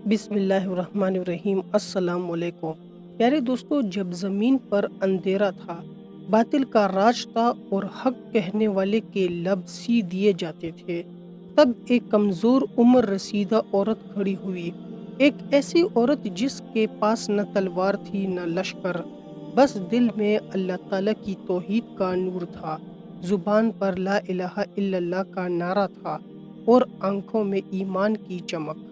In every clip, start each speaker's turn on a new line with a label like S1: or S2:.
S1: بسم اللہ الرحمن الرحیم۔ السلام علیکم پیارے دوستو، جب زمین پر اندھیرا تھا، باطل کا راج تھا اور حق کہنے والے کے لب سی دیے جاتے تھے، تب ایک کمزور عمر رسیدہ عورت کھڑی ہوئی۔ ایک ایسی عورت جس کے پاس نہ تلوار تھی نہ لشکر، بس دل میں اللہ تعالیٰ کی توحید کا نور تھا، زبان پر لا الہ الا اللہ کا نعرہ تھا اور آنکھوں میں ایمان کی چمک۔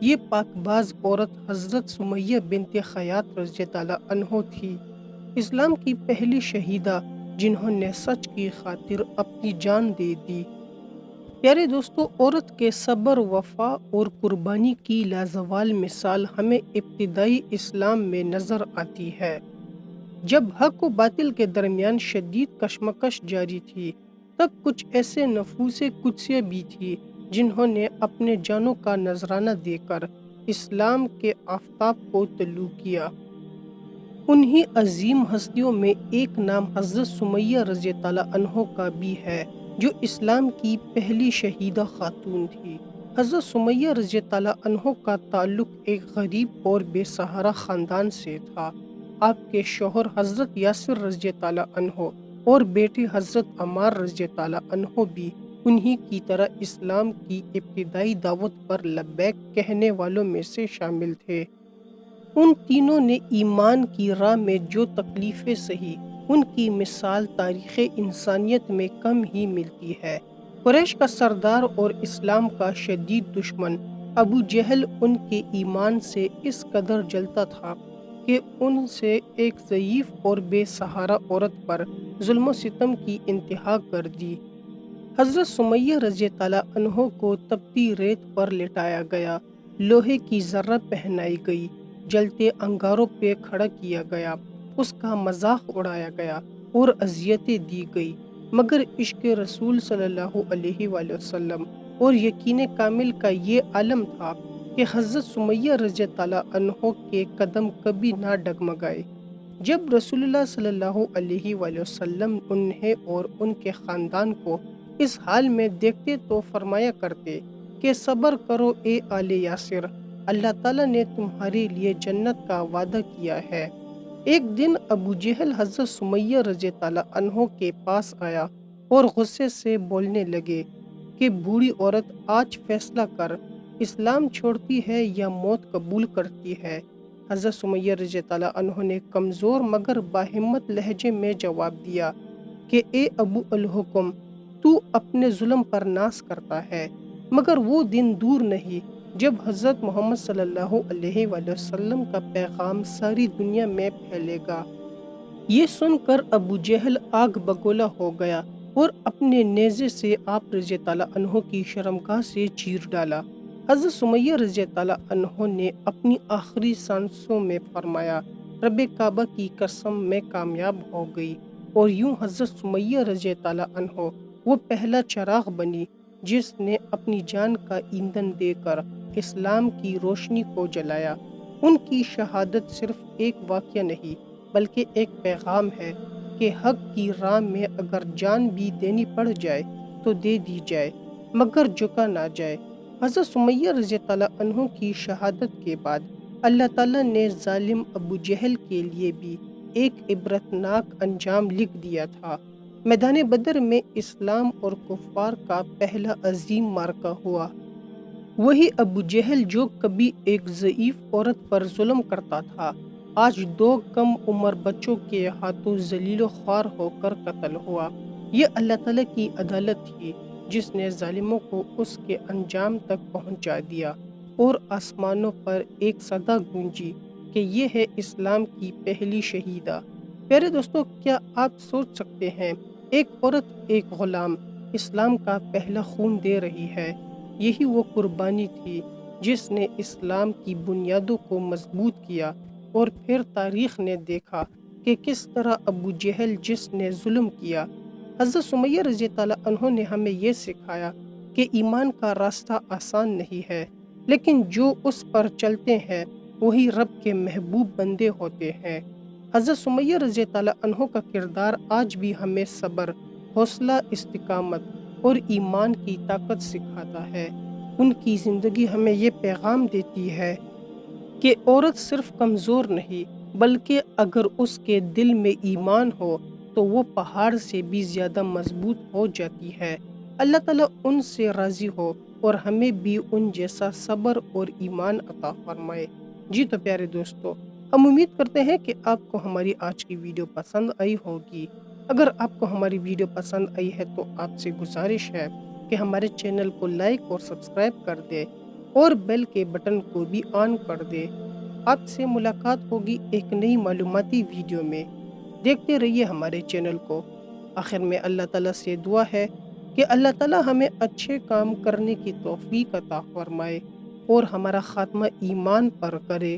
S1: یہ پاک باز عورت حضرت سمیہ بنت خیاط رضی اللہ عنہ تھی، اسلام کی پہلی شہیدہ جنہوں نے سچ کی خاطر اپنی جان دے دی۔ پیارے دوستو، عورت کے صبر، وفا اور قربانی کی لازوال مثال ہمیں ابتدائی اسلام میں نظر آتی ہے۔ جب حق و باطل کے درمیان شدید کشمکش جاری تھی، تب کچھ ایسے نفوس قدسیہ بھی تھی جنہوں نے اپنے جانوں کا نذرانہ دے کر اسلام کے آفتاب کو طلوع کیا۔ انہی عظیم ہستیوں میں ایک نام حضرت سمیہ رضی اللہ عنہ کا بھی ہے، جو اسلام کی پہلی شہیدہ خاتون تھی۔ حضرت سمیہ رضی اللہ عنہ کا تعلق ایک غریب اور بے سہارا خاندان سے تھا۔ آپ کے شوہر حضرت یاسر رضی اللہ عنہ اور بیٹے حضرت عمار رضی اللہ عنہ بھی انہی کی طرح اسلام کی ابتدائی دعوت پر لبیک کہنے والوں میں سے شامل تھے۔ ان تینوں نے ایمان کی راہ میں جو تکلیفیں سہی، ان کی مثال تاریخ انسانیت میں کم ہی ملتی ہے۔ قریش کا سردار اور اسلام کا شدید دشمن ابو جہل ان کے ایمان سے اس قدر جلتا تھا کہ ان سے ایک ضعیف اور بے سہارا عورت پر ظلم و ستم کی انتہا کر دی۔ حضرت سمیہ رضی اللہ عنہ کو تپتی ریت پر لٹایا گیا، لوہے کی ذرہ پہنائی گئی، جلتے انگاروں پہ کھڑا کیا گیا، اس کا مذاق اڑایا گیا اور اذیتیں دی گئی، مگر عشق رسول صلی اللہ علیہ وآلہ وسلم اور یقین کامل کا یہ عالم تھا کہ حضرت سمیہ رضی اللہ عنہ کے قدم کبھی نہ ڈگمگائے۔ جب رسول اللہ صلی اللہ علیہ وآلہ وسلم انہیں اور ان کے خاندان کو اس حال میں دیکھتے تو فرمایا کرتے کہ صبر کرو اے آل یاسر، اللہ تعالیٰ نے تمہارے لیے جنت کا وعدہ کیا ہے۔ ایک دن ابو جہل حضرت سمیہ رضی اللہ عنہ کے پاس آیا اور غصے سے بولنے لگے کہ بوڑھی عورت، آج فیصلہ کر، اسلام چھوڑتی ہے یا موت قبول کرتی ہے؟ حضرت سمیہ رضی اللہ عنہ نے کمزور مگر باہمت لہجے میں جواب دیا کہ اے ابو الحکم، تو اپنے ظلم پر ناز کرتا ہے، مگر وہ دن دور نہیں جب حضرت محمد صلی اللہ علیہ وآلہ وسلم کا پیغام ساری دنیا میں پھیلے گا۔ یہ سن کر ابو جہل آگ بگولا ہو گیا اور اپنے نیزے سے آپ رضی اللہ عنہ کی شرمگاہ سے چیر ڈالا۔ حضرت سمیہ رضی اللہ عنہ نے اپنی آخری سانسوں میں فرمایا، رب کعبہ کی قسم میں کامیاب ہو گئی، اور یوں حضرت سمیہ رضی اللہ عنہ وہ پہلا چراغ بنی جس نے اپنی جان کا ایندھن دے کر اسلام کی روشنی کو جلایا۔ ان کی شہادت صرف ایک واقعہ نہیں بلکہ ایک پیغام ہے کہ حق کی راہ میں اگر جان بھی دینی پڑ جائے تو دے دی جائے، مگر جھکا نہ جائے۔ حضرت سمیہ رضی اللہ عنہ کی شہادت کے بعد اللہ تعالیٰ نے ظالم ابو جہل کے لیے بھی ایک عبرتناک انجام لکھ دیا تھا۔ میدان بدر میں اسلام اور کفار کا پہلا عظیم معرکہ ہوا۔ وہی ابو جہل جو کبھی ایک ضعیف عورت پر ظلم کرتا تھا، آج دو کم عمر بچوں کے ہاتھوں ذلیل و خوار ہو کر قتل ہوا۔ یہ اللہ تعالیٰ کی عدالت تھی جس نے ظالموں کو اس کے انجام تک پہنچا دیا، اور آسمانوں پر ایک صدا گونجی کہ یہ ہے اسلام کی پہلی شہیدہ۔ پیارے دوستو، کیا آپ سوچ سکتے ہیں، ایک عورت، ایک غلام، اسلام کا پہلا خون دے رہی ہے۔ یہی وہ قربانی تھی جس نے اسلام کی بنیادوں کو مضبوط کیا، اور پھر تاریخ نے دیکھا کہ کس طرح ابو جہل جس نے ظلم کیا۔ حضرت سمیہ رضی اللہ عنہ نے ہمیں یہ سکھایا کہ ایمان کا راستہ آسان نہیں ہے، لیکن جو اس پر چلتے ہیں وہی رب کے محبوب بندے ہوتے ہیں۔ حضرت سمیہ رضی اللہ عنہ کا کردار آج بھی ہمیں صبر، حوصلہ، استقامت اور ایمان کی طاقت سکھاتا ہے۔ ان کی زندگی ہمیں یہ پیغام دیتی ہے کہ عورت صرف کمزور نہیں بلکہ اگر اس کے دل میں ایمان ہو تو وہ پہاڑ سے بھی زیادہ مضبوط ہو جاتی ہے۔ اللہ تعالیٰ ان سے راضی ہو اور ہمیں بھی ان جیسا صبر اور ایمان عطا فرمائے۔ جی تو پیارے دوستو، ہم امید کرتے ہیں کہ آپ کو ہماری آج کی ویڈیو پسند آئی ہوگی۔ اگر آپ کو ہماری ویڈیو پسند آئی ہے تو آپ سے گزارش ہے کہ ہمارے چینل کو لائک اور سبسکرائب کر دے اور بیل کے بٹن کو بھی آن کر دے۔ آپ سے ملاقات ہوگی ایک نئی معلوماتی ویڈیو میں۔ دیکھتے رہیے ہمارے چینل کو۔ آخر میں اللہ تعالیٰ سے دعا ہے کہ اللہ تعالیٰ ہمیں اچھے کام کرنے کی توفیق عطا فرمائے اور ہمارا خاتمہ ایمان پر کرے۔